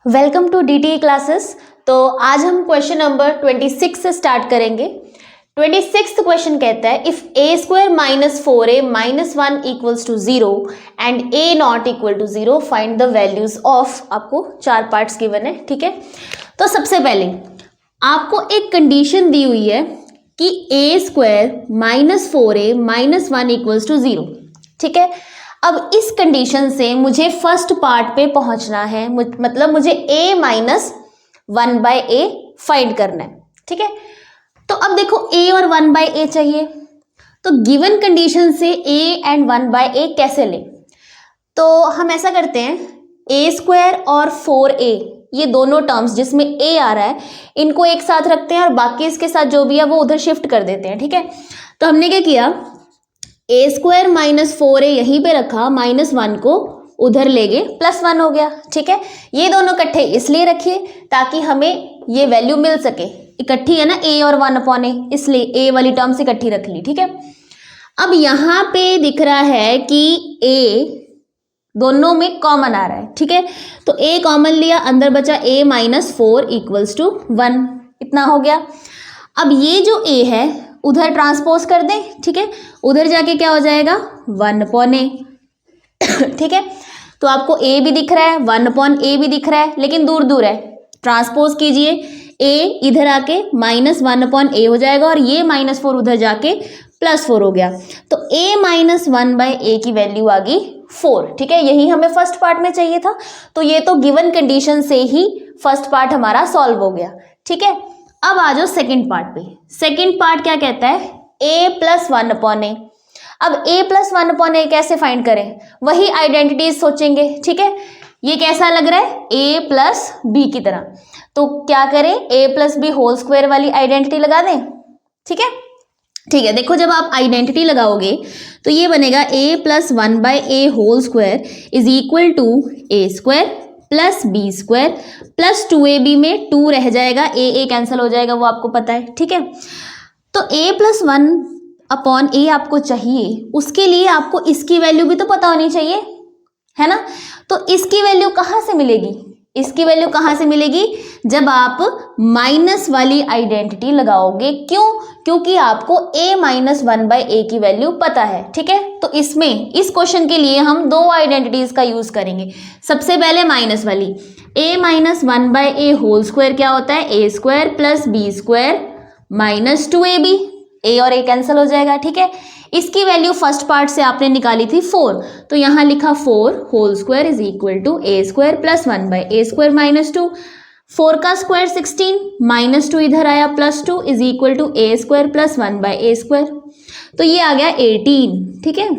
Welcome to DTE classes. तो आज हम क्वेश्चन नंबर 26 से स्टार्ट करेंगे। 26 क्वेश्चन कहता है if a square minus 4a minus 1 equals to 0 and a not equal to 0 find the values of. आपको 4 parts given है, ठीक है। तो सबसे पहले आपको एक कंडीशन दी हुई है कि a square minus 4a minus 1 equals to 0, ठीक है। अब इस कंडीशन से मुझे फर्स्ट पार्ट पे पहुंचना है, मतलब मुझे a minus 1 by a find करना है, ठीक है। तो अब देखो a और 1 बाय a चाहिए, तो गिवन कंडीशन से a एंड 1 बाय a कैसे लें। तो हम ऐसा करते हैं, a स्क्वायर और 4a ये दोनों टर्म्स जिसमें a आ रहा है इनको एक साथ रखते हैं और बाकी इसके साथ जो भी है वो उधर शिफ्ट कर देते हैं, ठीक है। तो हमने क्या किया, a स्क्वायर माइनस 4a यहीं पे रखा, माइनस 1 को उधर ले गए, प्लस 1 हो गया, ठीक है। ये दोनों इकट्ठे इसलिए रखिए ताकि हमें ये वैल्यू मिल सके, इकट्ठी है ना a और 1 अपॉन a, इसलिए a वाली टर्म्स इकट्ठी रख ली, ठीक है। अब यहाँ पे दिख रहा है कि a दोनों में कॉमन आ रहा है, ठीक है। तो a कॉमन लिया, अंदर बचा a माइनस 4 इक्वल्स टू 1, इतना हो गया। अब ये जो a है उधर ट्रांसपोज कर दें, ठीक है। उधर जाके क्या हो जाएगा 1 अपॉन a, ठीक है। तो आपको a भी दिख रहा है, 1 अपॉन a भी दिख रहा है, लेकिन दूर दूर है। ट्रांसपोज कीजिए, a इधर आके माइनस 1 अपॉन a हो जाएगा और ये माइनस 4 उधर जाके प्लस 4 हो गया। तो a माइनस 1 बाय a की वैल्यू आ गई 4, ठीक है। यही हमें फर्स्ट पार्ट में चाहिए था, तो ये तो गिवन कंडीशन से ही फर्स्ट पार्ट हमारा सॉल्व हो गया, ठीक है। अब आ जाओ सेकेंड पार्ट पे। सेकेंड पार्ट क्या कहता है, a प्लस 1 अपॉन a। अब a प्लस 1 अपॉन a कैसे फाइंड करें, वही आइडेंटिटीज सोचेंगे, ठीक है। ये कैसा लग रहा है, a प्लस b की तरह। तो क्या करें, a plus B whole square वाली आइडेंटिटी लगा दें, ठीक है। ठीक है, देखो जब आप आइडेंटिटी लगाओगे तो ये बनेगा a plus 1 by a whole square is equal to a square plus B square plus 2ab में 2 रह जाएगा, a कैंसिल हो जाएगा, वो आपको पता है, ठीक है। तो a प्लस 1 अपॉन a आपको चाहिए, उसके लिए आपको इसकी वैल्यू भी तो पता होनी चाहिए, है ना। तो इसकी वैल्यू कहाँ से मिलेगी, इसकी वैल्यू कहाँ से मिलेगी, जब आप माइनस वाली आइडेंटिटी लगाओगे। क्यों, क्योंकि आपको a माइनस 1 बाय a की वैल्यू पता है, ठीक है। तो इसमें इस क्वेश्चन के लिए हम दो आइडेंटिटीज का यूज करेंगे। सबसे पहले माइनस वाली, a minus 1 by a whole square क्या होता है, a square plus B square minus 2ab, a और a कैंसिल हो जाएगा, ठीक है। इसकी वैल्यू फर्स्ट पार्ट से आपने निकाली थी 4, तो यहां लिखा 4 whole square is equal to a square plus 1 by a square minus 2, 4 का स्क्वायर 16 माइनस 2 इधर आया plus 2 is equal to a square plus 1 by a square. तो ये आ गया 18, ठीक है।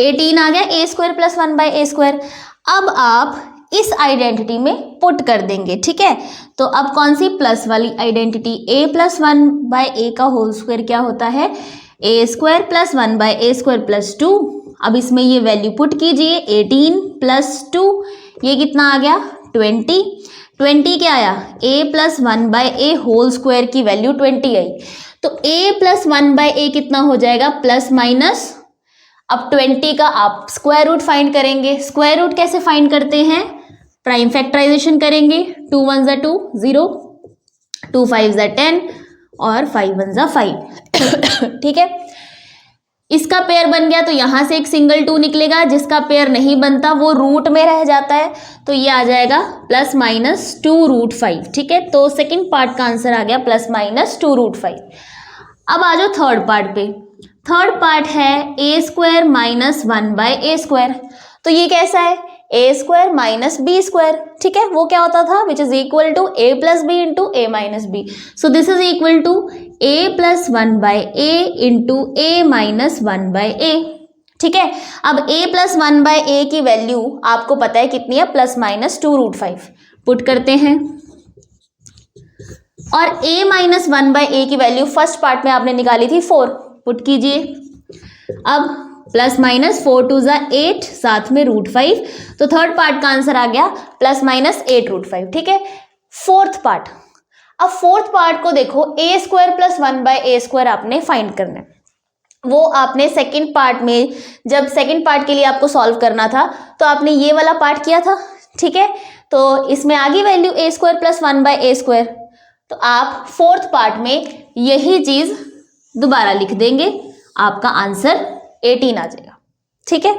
18 आ गया a square plus 1 by a square. अब आप इस आइडेंटिटी में पुट कर देंगे, ठीक है। तो अब कौन सी प्लस वाली identity, a plus 1 by a का होल स्क्वायर क्या होता है, a square plus 1 by a square plus 2। अब इसमें ये वैल्यू पुट कीजिए, 18 प्लस 2 ये कितना आ गया 20। 20 क्या आया, a plus 1 by a whole square की वैल्यू 20 आई। तो a प्लस 1 बाय a कितना हो जाएगा, प्लस माइनस। अब 20 का आप स्क्वायर रूट फाइंड करेंगे। स्क्वायर रूट कैसे फाइंड करते हैं, प्राइम फैक्टराइजेशन करेंगे, 2 1 ज़ा 2 0, 2 5 ज़ा 10 और 5 1 ज़ा 5, ठीक है। इसका पेयर बन गया तो यहां से एक सिंगल 2 निकलेगा, जिसका पेयर नहीं बनता वो रूट में रह जाता है, तो ये आ जाएगा प्लस माइनस 2 रूट 5, ठीक है। तो सेकेंड पार्ट का आंसर आ गया प्लस माइनस 2 रूट 5। अब आ जाओ थर्ड पार्ट पे। थर्ड पार्ट है a square minus 1 by a square. तो ये कैसा है, a square minus B square, ठीक है। वो क्या होता था, which is equal to a plus B into a minus B. So this is equal to a plus 1 by a into a minus 1 by a, ठीक है। अब a प्लस 1 बाय a की वैल्यू आपको पता है कितनी है, प्लस माइनस 2 रूट 5 पुट करते हैं। और a माइनस 1 बाय a की वैल्यू फर्स्ट पार्ट में आपने निकाली थी 4, पुट कीजिए। अब प्लस माइनस 4 2 ज़ा 8, साथ में रूट 5, तो थर्ड पार्ट का आंसर आ गया प्लस माइनस 8 रूट 5, ठीक है। फोर्थ पार्ट, अब फोर्थ पार्ट को देखो, a square plus 1 by a square आपने फाइंड करना है। वो आपने सेकंड पार्ट में, जब सेकंड पार्ट के लिए आपको सॉल्व करना था तो आपने ये वाला पार्ट किया था, ठीक है, तो इसमें आ गई वैल्यू ए स्क्वायर प्लस 1/a²। तो आप फोर्थ पार्ट में यही चीज दोबारा लिख देंगे, आपका आंसर 18 आ जाएगा। ठीक है,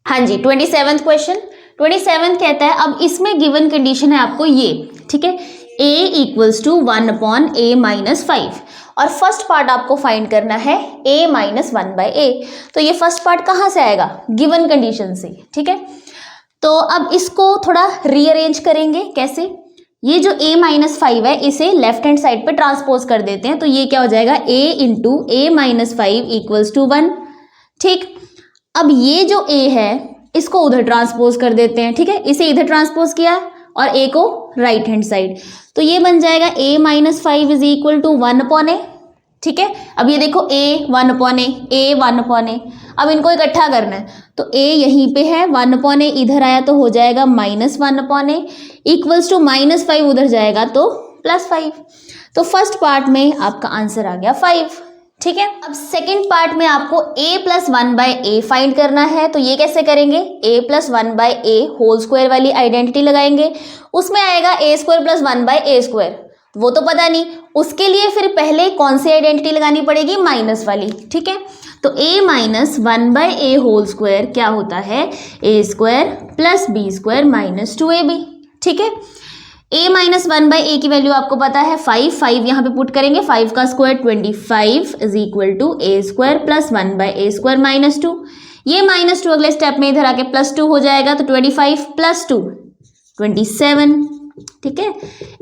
हाँ जी। 27th क्वेश्चन, 27 कहता है, अब इसमें गिवन कंडीशन है आपको ये, ठीक है, a इक्वल्स टू 1/a-5 और फर्स्ट पार्ट आपको फाइंड करना है a - 1/a। तो ये फर्स्ट पार्ट कहाँ से आएगा? गिवन कंडीशन से। ठीक है, तो अब इसको थोड़ा रीअरेंज करेंगे। कैसे? ये जो a - 5 है इसे लेफ्ट हैंड साइड पे ट्रांसपोज कर देते हैं, तो ये क्या हो जाएगा? a into a - 5 equals to 1। ठीक, अब ये जो a है इसको उधर ट्रांसपोज कर देते हैं। ठीक है, इसे इधर ट्रांसपोज किया और a को राइट हैंड साइड, तो ये बन जाएगा a - 5 is equal to 1/a। ठीक है, अब ये देखो a 1/a, a 1/a, अब इनको इकट्ठा करना है, तो a यहीं पे है, 1/a इधर आया तो हो जाएगा -1/a इक्वल्स टू -5 उधर जाएगा तो +5। तो फर्स्ट पार्ट में आपका आंसर आ गया 5। ठीक है, अब सेकंड पार्ट में आपको a + 1/a फाइंड करना है, तो ये कैसे करेंगे? a + 1/a होल स्क्वायर वाली आइडेंटिटी लगाएंगे, उसमें आएगा a² + 1/a²। वो तो पता नहीं, उसके लिए फिर पहले कौन सी आइडेंटिटी लगानी पड़ेगी? माइनस वाली। ठीक है, तो a - 1/a होल स्क्वायर क्या होता है? a² + b² - 2ab। ठीक है, a - 1/a की वैल्यू आपको पता है 5 यहाँ पे पुट करेंगे, 5 का square 25 is equal to a² + 1/a² - 2। ये -2 अगले स्टेप में इधर आके +2 हो जाएगा, तो 25 + 2 27। ठीक है,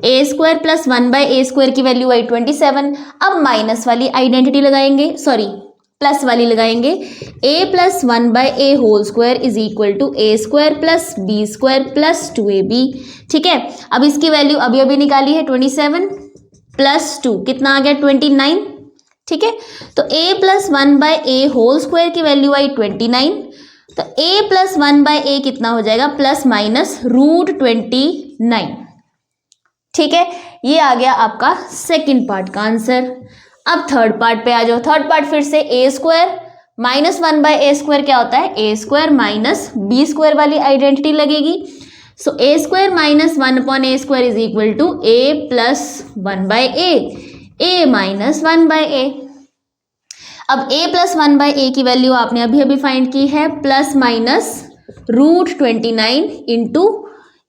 a² + 1/a² की वैल्यू आई 27। अब माइनस वाली आइडेंटिटी लगाएंगे, सॉरी प्लस वाली लगाएंगे, a + 1/a whole square is equal to a² + b² + 2ab। ठीक है, अब इसकी वैल्यू अभी अभी निकाली है, 27 + 2 कितना आ गया? 29। ठीक है, तो a + 1/a होल स्क्वायर की वैल्यू आई 29, तो a + 1/a कितना हो जाएगा? ±√29। ठीक है, ये आ गया आपका सेकंड पार्ट का आंसर। अब थर्ड पार्ट पे आ जाओ। थर्ड पार्ट फिर से a² - 1/a² क्या होता है? a² - b² वाली आइडेंटिटी लगेगी, so a² - 1/a² is equal to a + 1/a, a - 1/a। अब a + 1/a की वैल्यू आपने अभी अभी फाइंड की है, ±√29 इंटू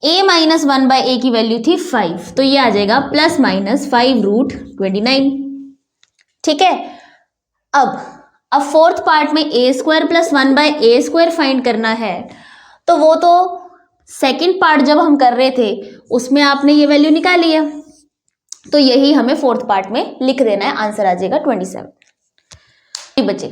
a - 1/a की वैल्यू थी 5, तो ये आ जाएगा ±5√29। ठीक है, अब फोर्थ पार्ट में a² + 1/a² फाइंड करना है, तो वो तो सेकंड पार्ट जब हम कर रहे थे उसमें आपने ये वैल्यू निकाली है, तो यही हमें फोर्थ पार्ट में लिख देना है, आंसर आ जाएगा 27। बच्चे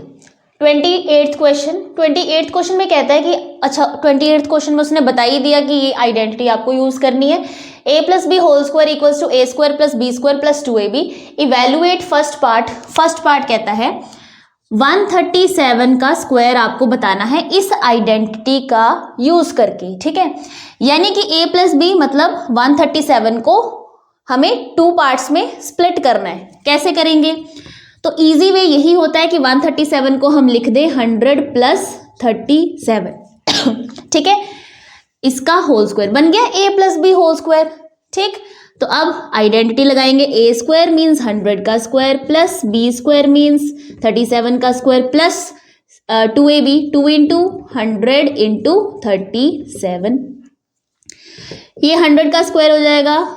28th क्वेश्चन, 28th क्वेश्चन में कहता है कि अच्छा 28th क्वेश्चन में उसने बता ही दिया कि ये आइडेंटिटी आपको यूज करनी है, a + b whole square equals to a² + b² + 2ab। Evaluate first part. First part कहता है 137 का स्क्वायर आपको बताना है इस आइडेंटिटी का यूज करके। ठीक है, यानी कि a + b मतलब 137 को हमें 2 पार्ट्स में स्प्लिट करना है। कैसे करेंगे? तो इजी वे यही होता है कि 137 को हम लिख दें 100 + 37। ठीक है, इसका होल स्क्वायर बन गया a + b होल स्क्वायर। ठीक, तो अब आइडेंटिटी लगाएंगे, a² मीन्स 100 का स्क्वायर प्लस b² मीन्स 37 का square plus 2ab, 2 into 100 into 37। ये 100 का स्क्वायर हो जाएगा,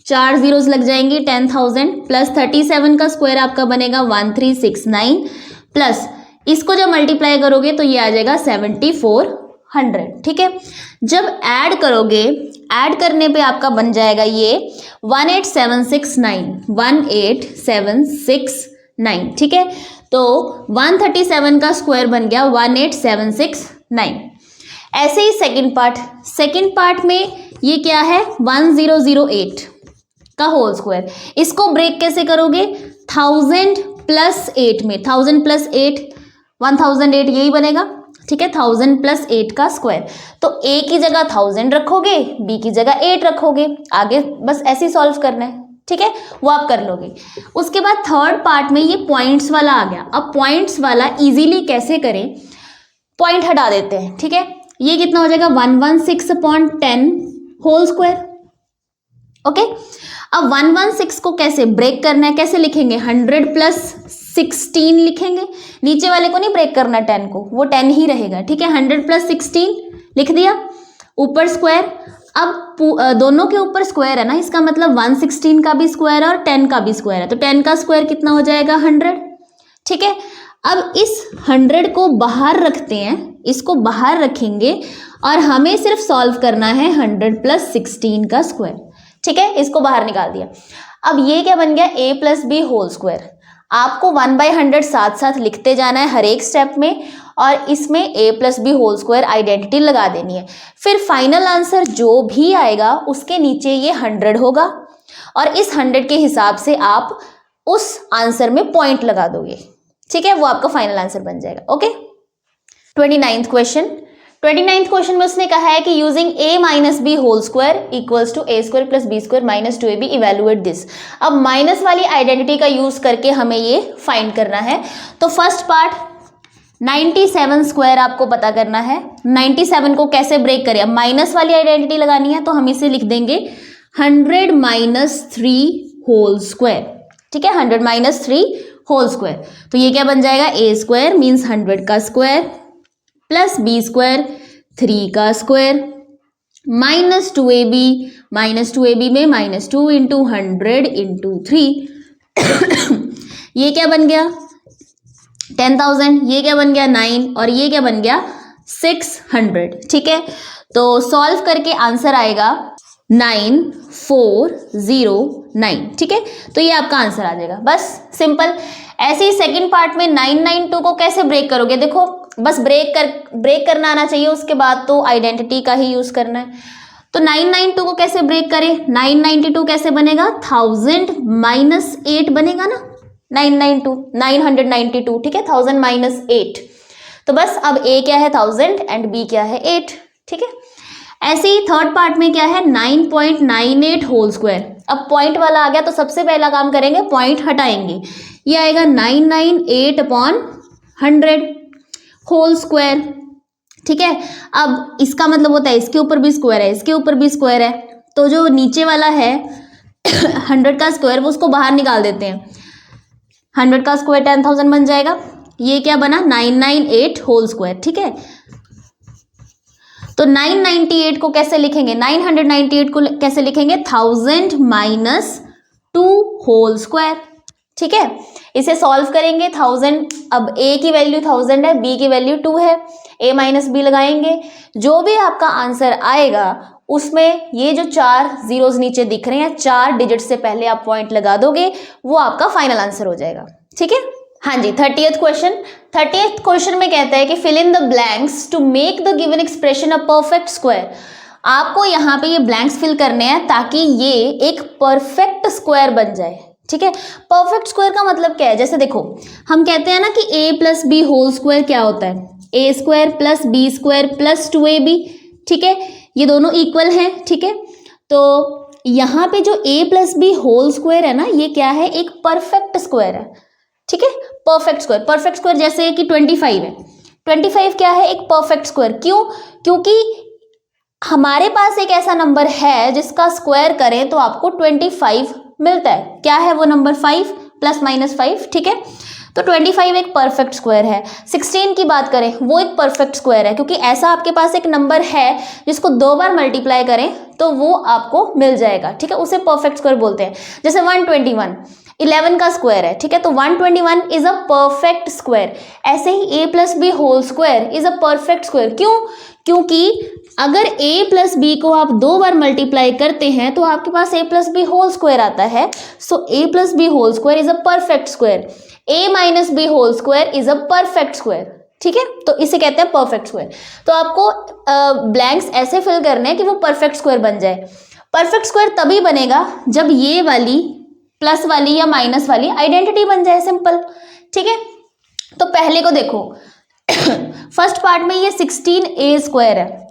4 जीरोस लग जाएंगी, 10,000 प्लस 37 का स्क्वायर आपका बनेगा 1369 प्लस इसको जब मल्टीप्लाई करोगे तो ये आ जाएगा 7400। ठीक है, जब ऐड करोगे, ऐड करने पे आपका बन जाएगा ये 18769। ठीक है, तो 137 का स्क्वायर बन गया 18769। ऐसे ही सेकंड पार्ट में ये क्या है? 1008 का होल स्क्वायर। इसको ब्रेक कैसे करोगे? 1000 + 8 में, 1000 + 8 1008 यही बनेगा। ठीक है, 1000 + 8 का स्क्वायर, तो a की जगह 1000 रखोगे, b की जगह 8 रखोगे, आगे बस ऐसे ही सॉल्व करना है। ठीक है, वो आप कर लोगे। उसके बाद थर्ड पार्ट में ये पॉइंट्स वाला आ गया। अब पॉइंट्स वाला इजीली कैसे करें? पॉइंट हटा देते हैं। ठीक है, ये कितना हो जाएगा? 116/10 होल स्क्वायर। ओके, अब 116 को कैसे ब्रेक करना है, कैसे लिखेंगे, 100 प्लस 16 लिखेंगे, नीचे वाले को नहीं ब्रेक करना 10 को, वो 10 ही रहेगा, ठीक है। 100 प्लस 16 लिख दिया, ऊपर स्क्वायर, अब दोनों के ऊपर स्क्वायर है ना, इसका मतलब 116 का भी स्क्वायर है और 10 का भी स्क्वायर है, तो 10 का स्क्वायर कितना हो जाएगा, 100, ठीक है। अब इस 100 को बाहर रखते हैं, इसको बाहर रखेंगे और हमें सिर्फ सॉल्व करना है 100 प्लस 16 का स्क्वायर, ठीक है, इसको बाहर निकाल दिया। अब ये क्या बन गया, a plus B whole square. आपको 1/100 साथ साथ लिखते जाना है हर एक स्टेप में, और इसमें a plus B whole square identity लगा देनी है। फिर फाइनल आंसर जो भी आएगा उसके नीचे ये 100 होगा, और इस 100 के हिसाब से आप उस आंसर में पॉइंट लगा दोगे, ठीक है, वो आपका फाइनल आंसर बन जाएगा। Okay, 29th question. 29th question में उसने कहा है कि using a minus B whole square equals to a square plus B square minus 2ab evaluate this. अब माइनस वाली आइडेंटिटी का यूज करके हमें ये फाइंड करना है। तो फर्स्ट पार्ट 97 स्क्वायर आपको पता करना है। 97 को कैसे ब्रेक करें, अब माइनस वाली आइडेंटिटी लगानी है, तो हम इसे लिख देंगे 100 माइनस 3 होल स्क्वायर, ठीक है, 100 माइनस 3 होल स्क्वायर। तो ये क्या बन जाएगा, a स्क्वायर मीन्स 100 का स्क्वायर प्लस बी स्क्वायर 3 का square minus 2ab, minus 2ab में माइनस 2 इंटू 100 इंटू 3 ये क्या बन गया 10,000, ये क्या बन गया 9, और ये क्या बन गया 600, ठीक है। तो सॉल्व करके आंसर आएगा 9409, ठीक है, तो ये आपका आंसर आ जाएगा, बस सिंपल। ऐसे ही सेकंड पार्ट में 992 को कैसे ब्रेक करोगे, देखो बस ब्रेक करना आना चाहिए, उसके बाद तो आइडेंटिटी का ही यूज करना है। तो 992 को कैसे ब्रेक करें, 992 कैसे बनेगा, 1000 माइनस 8 बनेगा ना, 992, ठीक है, 1000 माइनस 8। तो बस अब a क्या है 1000 एंड b क्या है 8, ठीक है। ऐसे ही थर्ड पार्ट में क्या है 9.98 होल स्क्वायर। अब पॉइंट वाला आ गया तो सबसे पहला काम करेंगे पॉइंट हटाएंगे, ये आएगा 998 अपॉन 100 होल स्क्वायर, ठीक है। अब इसका मतलब होता है इसके ऊपर भी स्क्वायर है, इसके ऊपर भी स्क्वायर है, तो जो नीचे वाला है 100 का स्क्वायर वो उसको बाहर निकाल देते हैं, 100 का स्क्वायर 10,000 बन जाएगा, ये क्या बना 998 होल स्क्वायर, ठीक है। तो 998 को कैसे लिखेंगे, 998 को कैसे लिखेंगे 1000 माइनस 2 होल स्क्वायर, ठीक है। इसे सॉल्व करेंगे 1000, अब a की वैल्यू 1000 है, b की वैल्यू 2 है, a माइनस b लगाएंगे, जो भी आपका आंसर आएगा उसमें ये जो 4 जीरोस नीचे दिख रहे हैं 4 डिजिट से पहले आप पॉइंट लगा दोगे, वो आपका फाइनल आंसर हो जाएगा, ठीक है। हाँ जी, 30th क्वेश्चन में कहता है कि fill in the blanks to make the given expression a perfect square. आपको यहाँ पे ये ब्लैंक्स फिल करने हैं ताकि ये एक परफेक्ट स्क्वायर बन जाए, ठीक है। परफेक्ट स्क्वायर का मतलब क्या है, जैसे देखो हम कहते हैं ना कि a plus B whole square क्या होता है, a square plus B square plus 2ab, ठीक है, ये दोनों इक्वल हैं, ठीक है। तो यहाँ पे जो a plus B whole square है ना, ये क्या है, एक परफेक्ट स्क्वायर है, ठीक है। परफेक्ट स्क्वायर जैसे कि 25 है, 25 क्या है, एक परफेक्ट स्क्वायर, क्यों, क्योंकि हमारे पास एक ऐसा नंबर है जिसका स्क्वायर करें तो आपको 25 मिलता है, क्या है वो नंबर 5 प्लस माइनस 5, ठीक है। तो 25 एक परफेक्ट स्क्वायर है। 16 की बात करें वो एक परफेक्ट स्क्वायर है, क्योंकि ऐसा आपके पास एक नंबर है जिसको 2 बार मल्टीप्लाई करें तो वो आपको मिल जाएगा, ठीक है, उसे परफेक्ट स्क्वायर बोलते हैं। जैसे 121 11 का स्क्वायर है, ठीक है, तो 121 इज अ परफेक्ट स्क्वायर। ऐसे ही a plus B whole square is a perfect square, क्यों, क्योंकि अगर a प्लस बी को आप 2 बार मल्टीप्लाई करते हैं तो आपके पास a plus B whole square आता है, so a plus B whole square is a perfect square, a minus B whole square is a perfect square, ठीक है, तो इसे कहते हैं परफेक्ट स्क्वायर। तो आपको ब्लैंक्स ऐसे फिल करने हैं कि वो परफेक्ट स्क्वायर बन जाए। परफेक्ट स्क्वायर तभी बनेगा जब ये वाली प्लस वाली या माइनस वाली आइडेंटिटी बन जाए, सिंपल, ठीक है। तो पहले को देखो फर्स्ट पार्ट में ये 16a स्क्वायर है,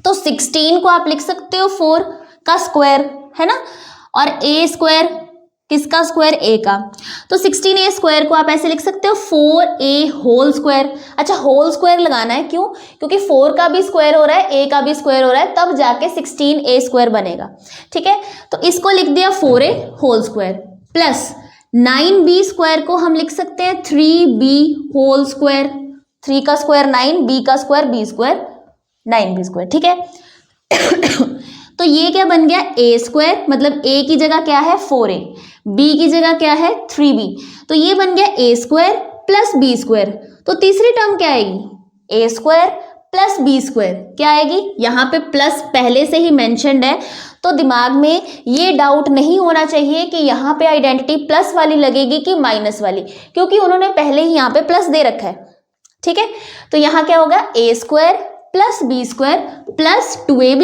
तो 16 को आप लिख सकते हो 4 का स्क्वायर, है ना, और a स्क्वायर किसका स्क्वायर, ए का। तो 16a स्क्वायर को आप ऐसे लिख सकते हो 4a होल स्क्वायर। अच्छा, होल स्क्वायर लगाना है, क्यों? क्योंकि 4 का भी स्क्वायर हो रहा है, a का भी स्क्वायर हो रहा है, तब जाके 16a स्क्वायर बनेगा। ठीक है, तो इसको लिख दिया 4a whole square plus 9b square को हम लिख सकते हैं 3b होल स्क्वायर। 3 का स्क्वायर 9, b का square b square 9b square. ठीक है तो ये क्या बन गया, ए स्क्वायर, मतलब a की जगह क्या है 4a, b की जगह क्या है 3b, तो ये बन गया a square plus b square. तो तीसरी टर्म क्या आएगी, a square plus b square क्या आएगी, यहाँ पे प्लस पहले से ही मेंशन्ड है, तो दिमाग में ये डाउट नहीं होना चाहिए कि यहाँ पे आइडेंटिटी प्लस वाली लगेगी कि माइनस वाली, क्योंकि उन्होंने पहले ही यहाँ पे प्लस दे रखा है। ठीक है, तो यहाँ क्या होगा, a square plus b square plus 2ab,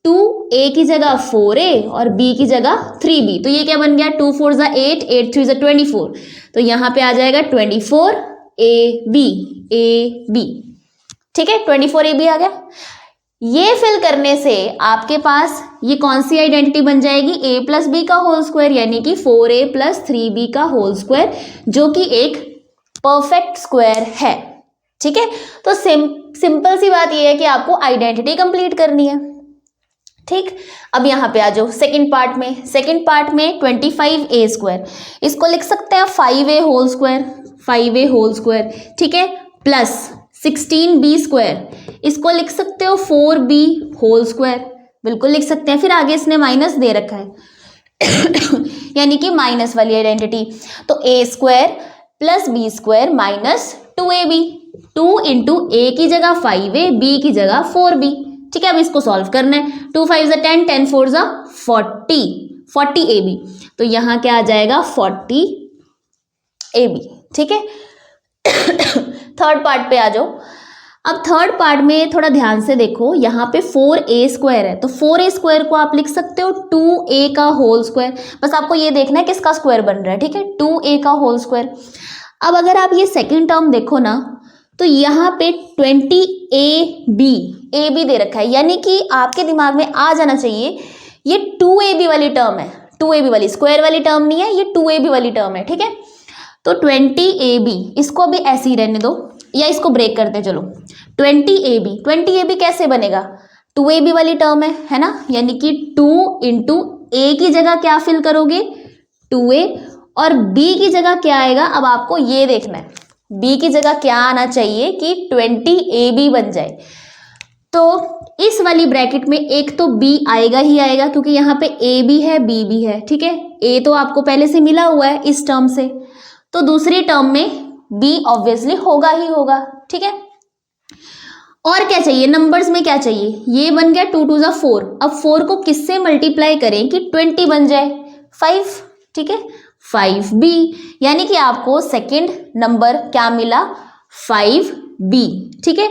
2a की जगह 4a और b की जगह 3b, तो ये क्या बन गया, 2 4 = 8, 8 3 = 24, तो यहाँ पे आ जाएगा 24ab, ab। ठीक है, 24ab आ गया। ये फिल करने से आपके पास ये कौन सी आइडेंटिटी बन जाएगी, a प्लस b का होल स्क्वायर, यानी कि 4a प्लस 3b का होल स्क्वायर, जो कि एक परफेक्ट स्क्वायर है। ठीक है, तो सिंपल सी बात ये है कि आपको आइडेंटिटी कंप्लीट करनी है। ठीक, अब यहाँ पे आ जाओ सेकंड पार्ट में। सेकंड पार्ट में 25a स्क्वायर, इसको लिख सकते हैं 5a whole square, 5a whole square. ठीक है, प्लस 16b स्क्वायर, इसको लिख सकते हो 4b होल स्क्वायर, बिल्कुल लिख सकते हैं। फिर आगे इसने माइनस दे रखा है यानी कि माइनस वाली आइडेंटिटी, तो a square plus b square minus 2ab, 2 into a की जगह 5a, b की जगह 4b। ठीक है, अब इसको सॉल्व करना है, 2 5 = 10, 10 4 = 40, 40ab, तो यहाँ क्या आ जाएगा 40ab। ठीक है थर्ड पार्ट पे आ जाओ। अब थर्ड पार्ट में थोड़ा ध्यान से देखो, यहाँ पे 4a स्क्वायर है, तो 4a स्क्वायर को आप लिख सकते हो 2a का होल स्क्वायर, बस आपको ये देखना है किसका स्क्वायर बन रहा है। ठीक है, 2a का होल स्क्वायर। अब अगर आप ये सेकंड टर्म देखो ना, तो यहाँ पे 20ab दे रखा है, यानी कि आपके दिमाग में आ जाना चाहिए ये 2ab वाली टर्म है, 2ab वाली, स्क्वायर वाली टर्म नहीं है, ये 2ab वाली टर्म है। ठीक है, तो 20ab, इसको अभी ऐसे ही रहने दो या इसको ब्रेक करते चलो। 20ab कैसे बनेगा, 2ab वाली टर्म है ना, यानी कि 2 इंटू a की जगह क्या फिल करोगे 2a, और b की जगह क्या आएगा, अब आपको ये देखना है b की जगह क्या आना चाहिए कि 20ab बन जाए। तो इस वाली ब्रैकेट में एक तो b आएगा ही आएगा, क्योंकि यहाँ पे a भी है b भी है। ठीक है, a तो आपको पहले से मिला हुआ है इस टर्म से, तो दूसरी टर्म में b ऑब्वियसली होगा ही होगा। ठीक है, और क्या चाहिए, नंबर्स में क्या चाहिए, ये बन गया 2 2 = 4, अब 4 को किससे मल्टीप्लाई करें कि 20 बन जाए, 5। ठीक है, 5b, यानी कि आपको सेकंड नंबर क्या मिला 5b। ठीक है,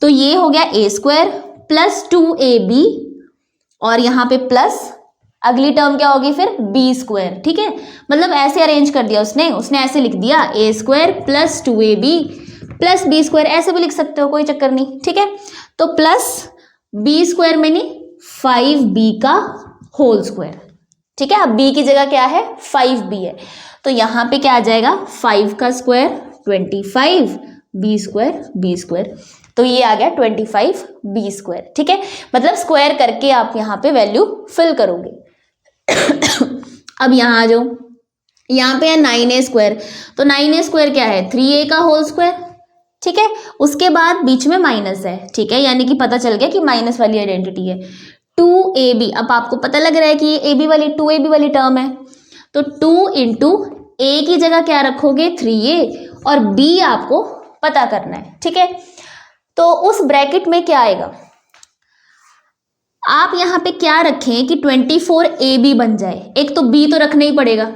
तो ये हो गया a स्क्वायर प्लस 2ab, और यहाँ पे प्लस अगली टर्म क्या होगी फिर b स्क्वायर। ठीक है, मतलब ऐसे अरेंज कर दिया उसने ऐसे लिख दिया a square plus 2ab plus b square, ऐसे भी लिख सकते हो, कोई चक्कर नहीं। ठीक है, तो प्लस b स्क्वायर मैंने 5b का होल स्क्वायर। ठीक है, अब b की जगह क्या है 5b है, तो यहाँ पे क्या आ जाएगा 5 का square 25, b square b square, तो ये आ गया 25b स्क्वायर। ठीक है, मतलब स्क्वायर करके आप यहाँ पे वैल्यू फिल करोगे अब यहाँ आ जाओ, यहाँ पे है 9a स्क्वायर, तो 9a स्क्वायर क्या है 3a का होल स्क्वायर। ठीक है, उसके बाद बीच में माइनस है। ठीक है, यानी कि पता चल गया कि माइनस वाली आइडेंटिटी है। 2ab, अब आपको पता लग रहा है कि ये ab वाली 2ab वाली टर्म है, तो 2 इंटू a की जगह क्या रखोगे 3a, और b आपको पता करना है। ठीक है, तो उस ब्रैकेट में क्या आएगा, आप यहाँ पे क्या रखें कि 24ab बन जाए, एक तो b तो रखना ही पड़ेगा,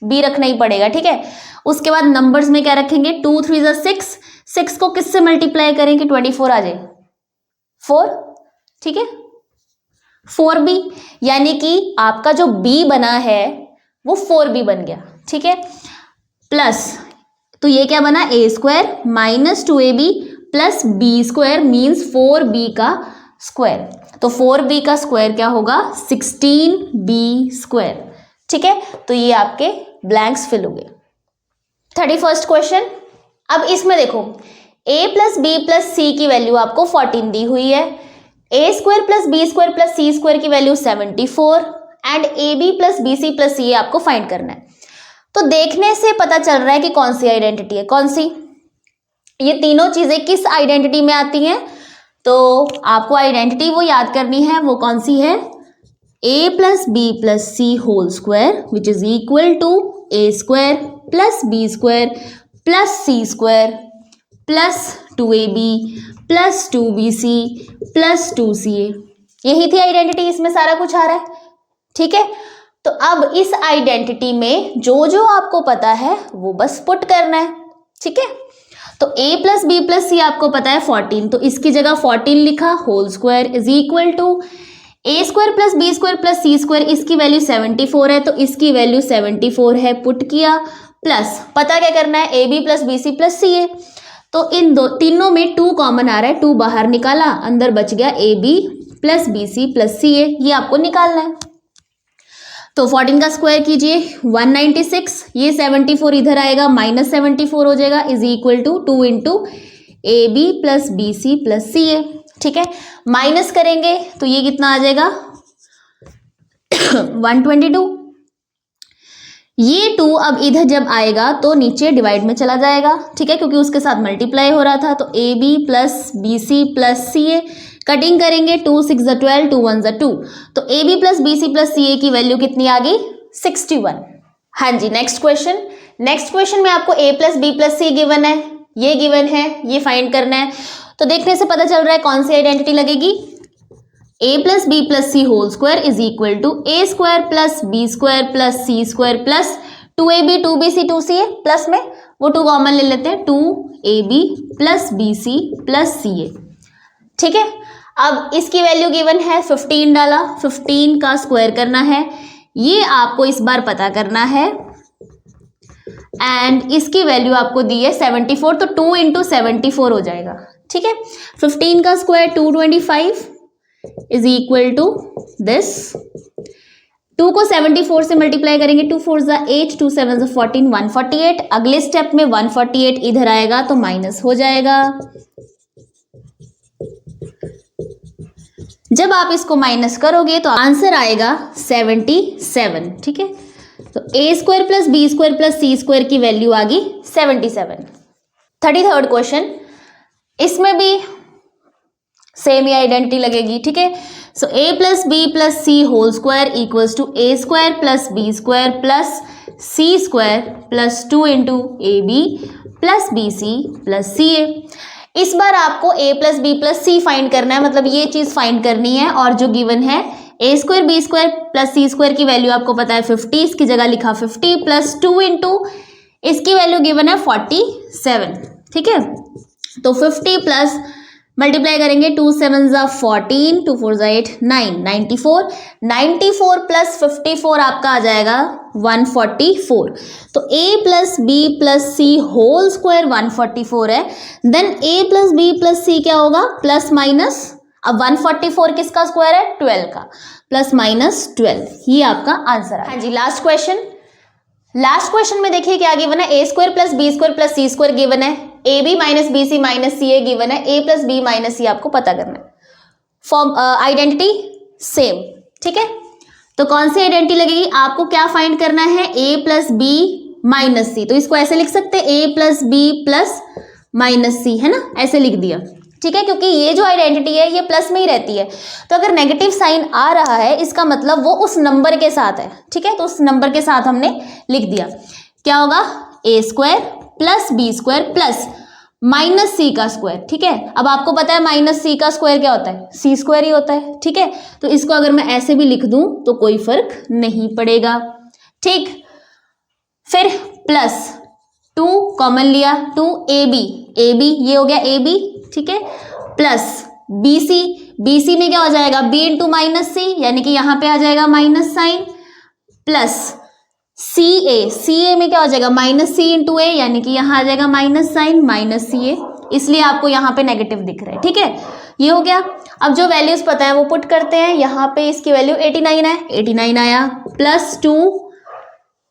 b रखना ही पड़ेगा। ठीक है, उसके बाद नंबर्स में क्या रखेंगे 2 3 = 6, 6 को किससे मल्टीप्लाई करें कि 24 आ जाए 4। ठीक है, 4b, यानी कि आपका जो b बना है वो 4b बन गया। ठीक है, प्लस तो ये क्या बना a square minus 2ab plus b square means 4b का स्क्वायर, तो 4b का स्क्वायर क्या होगा 16b स्क्वायर। ठीक है, तो ये आपके ब्लैंक्स फिल हो गए। 31st क्वेश्चन, अब इसमें देखो a plus B plus C की वैल्यू आपको 14 दी हुई है, A square plus B square plus C square की value 74 and A B plus B C plus C आपको फाइंड करना है। तो देखने से पता चल रहा है कि कौन सी आइडेंटिटी है, कौन सी, ये तीनों चीजें किस आइडेंटिटी में आती हैं, तो आपको आइडेंटिटी वो याद करनी है, वो कौन सी है, a plus B plus C whole square which is equal to A square plus B square plus C square plus 2ab plus 2bc plus 2ca। यही थी आइडेंटिटी, इसमें सारा कुछ आ रहा है, ठीक है। तो अब इस आइडेंटिटी में जो जो आपको पता है वो बस पुट करना है, ठीक है। तो a plus B plus C आपको पता है 14, तो इसकी जगह 14 लिखा whole square is equal to A square plus B square plus C square, इसकी वैल्यू 74 है तो इसकी वैल्यू 74 है, पुट किया, प्लस पता क्या करना है, A B plus B C plus C A. तो इन तीनों में 2 कॉमन आ रहा है, 2 बाहर निकाला, अंदर बच गया A B plus B C plus C A, ये आपको निकालना है। तो 14 का स्क्वायर कीजिए 196, ये 74 इधर आएगा माइनस 74 हो जाएगा, is equal to 2 into A B plus B C plus C A, ठीक है। माइनस करेंगे तो ये कितना आ जाएगा 122, ये 2 अब इधर जब आएगा तो नीचे डिवाइड में चला जाएगा, ठीक है, क्योंकि उसके साथ मल्टीप्लाई हो रहा था। तो A B plus B C plus C A, cutting करेंगे 2 6 12, 2 1 2, तो A B plus B C plus C A की वैल्यू कितनी आ गई 61। हाँ जी, नेक्स्ट क्वेश्चन, नेक्स्ट क्वेश्चन में आपको a plus B plus C given है, ये गिवन है, ये फाइंड करना है। तो देखने से पता चल रहा है कौन सी आइडेंटिटी लगेगी, a plus B plus C whole square is equal to A square plus B square plus C square plus 2ab 2bc 2ca, plus में वो 2 कॉमन ले लेते हैं, 2ab plus bc plus ca, ठीक है। अब इसकी वैल्यू गिवन है 15 डाला, 15 का स्क्वायर करना है, ये आपको इस बार पता करना है, एंड इसकी वैल्यू आपको दी है 74, तो 2 इंटू 74 हो जाएगा, ठीक है। 15 का square 225 is equal to this, 2 को 74 से मल्टीप्लाई करेंगे, 2 4 ज़ा 8, 2 7 ज़ा 14, 148। अगले स्टेप में 148 इधर आएगा तो माइनस हो जाएगा, जब आप इसको माइनस करोगे तो आंसर आएगा 77, ठीक है। तो A square plus B square plus C square की वैल्यू आ गई 77। 33rd क्वेश्चन, इसमें भी सेम ही आइडेंटिटी लगेगी, ठीक है। So A plus B plus C whole square equals to A square plus B square plus C square plus 2 into A B plus B C plus C A. इस बार आपको a plus B plus C find करना है, मतलब ये चीज find करनी है, और जो गिवन है A square B square plus C square की वैल्यू आपको पता है 50, इसकी जगह लिखा 50 प्लस 2 इंटू इसकी वैल्यू गिवन है 47, ठीक है। तो 50 प्लस मल्टीप्लाई करेंगे 2 7 ज़ा 14, 2 4 ज़ा 8, 9, 94, 94 प्लस 54 आपका आ जाएगा 144। तो a plus B plus C whole square 144 है, then a plus B plus C क्या होगा प्लस माइनस, अब 144 किसका स्क्वायर है 12 का, प्लस माइनस 12, ये आपका आंसर है। हाँ जी, लास्ट क्वेश्चन, लास्ट क्वेश्चन में देखिए क्या गिवन है, A square plus B square plus C square given है, A B minus B C minus C A given है, A plus B minus C आपको पता करना है। फॉर्म आइडेंटिटी सेम, ठीक है। तो कौन सी आइडेंटिटी लगेगी, आपको क्या फाइंड करना है, ए प्लस बी माइनस सी, तो इसको ऐसे लिख सकते हैं ए प्लस बी प्लस माइनस सी, है ना, ऐसे लिख दिया, ठीक है, क्योंकि ये जो आइडेंटिटी है ये प्लस में ही रहती है, तो अगर नेगेटिव साइन आ रहा है इसका मतलब वो उस नंबर के साथ है, ठीक है। तो उस नंबर के साथ हमने लिख दिया, क्या होगा A square plus B square plus minus C का स्क्वायर, ठीक है। अब आपको पता है माइनस सी का स्क्वायर क्या होता है, सी स्क्वायर ही होता है, ठीक है। तो इसको अगर मैं ऐसे भी लिख दूं तो कोई फर्क नहीं पड़ेगा, ठीक। फिर प्लस 2 कॉमन लिया, 2 ए बी ये हो गया ए बी, ठीक है, प्लस बी सी में क्या हो जाएगा बी इंटू माइनस सी, यानी कि यहाँ पे आ जाएगा माइनस साइन, प्लस सी ए में क्या हो जाएगा माइनस सी इंटू ए, यानी कि यहाँ आ जाएगा माइनस साइन माइनस सी ए, इसलिए आपको यहाँ पे नेगेटिव दिख रहा है, ठीक है। ये हो गया। अब जो वैल्यूज पता है वो पुट करते हैं, यहाँ पे इसकी वैल्यू 89 है, 89 आया, प्लस 2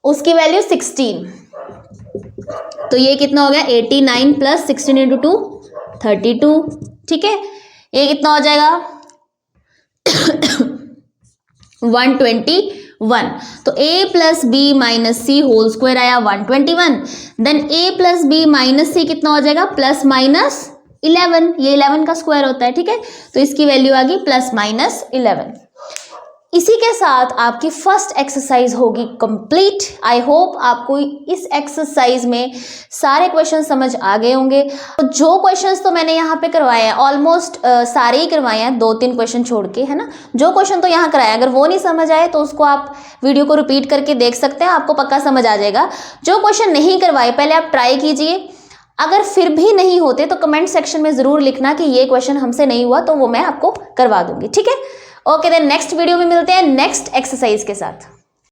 उसकी वैल्यू 16, तो ये कितना हो गया 89 प्लस 16 इंटू 2 32, ठीक है। ये कितना हो जाएगा 121। तो a plus B minus C whole square आया 121, then a plus B minus C कितना हो जाएगा प्लस माइनस 11, ये 11 का स्क्वायर होता है, ठीक है। तो इसकी वैल्यू आ गई प्लस माइनस 11। इसी के साथ आपकी फर्स्ट एक्सरसाइज होगी कंप्लीट। आई होप आपको इस एक्सरसाइज में सारे क्वेश्चन समझ आ गए होंगे। तो जो क्वेश्चंस तो मैंने यहाँ पे करवाए हैं ऑलमोस्ट सारे ही करवाए हैं, 2-3 क्वेश्चन छोड़ के, है ना। जो क्वेश्चन तो यहाँ कराया, अगर वो नहीं समझ आए तो उसको आप वीडियो को रिपीट करके देख सकते हैं, आपको पक्का समझ आ जाएगा। जो क्वेश्चन नहीं करवाए पहले आप ट्राई कीजिए, अगर फिर भी नहीं होते तो कमेंट सेक्शन में ज़रूर लिखना कि ये क्वेश्चन हमसे नहीं हुआ, तो वो मैं आपको करवा दूंगी, ठीक है। ओके देन नेक्स्ट वीडियो में मिलते हैं नेक्स्ट एक्सरसाइज के साथ।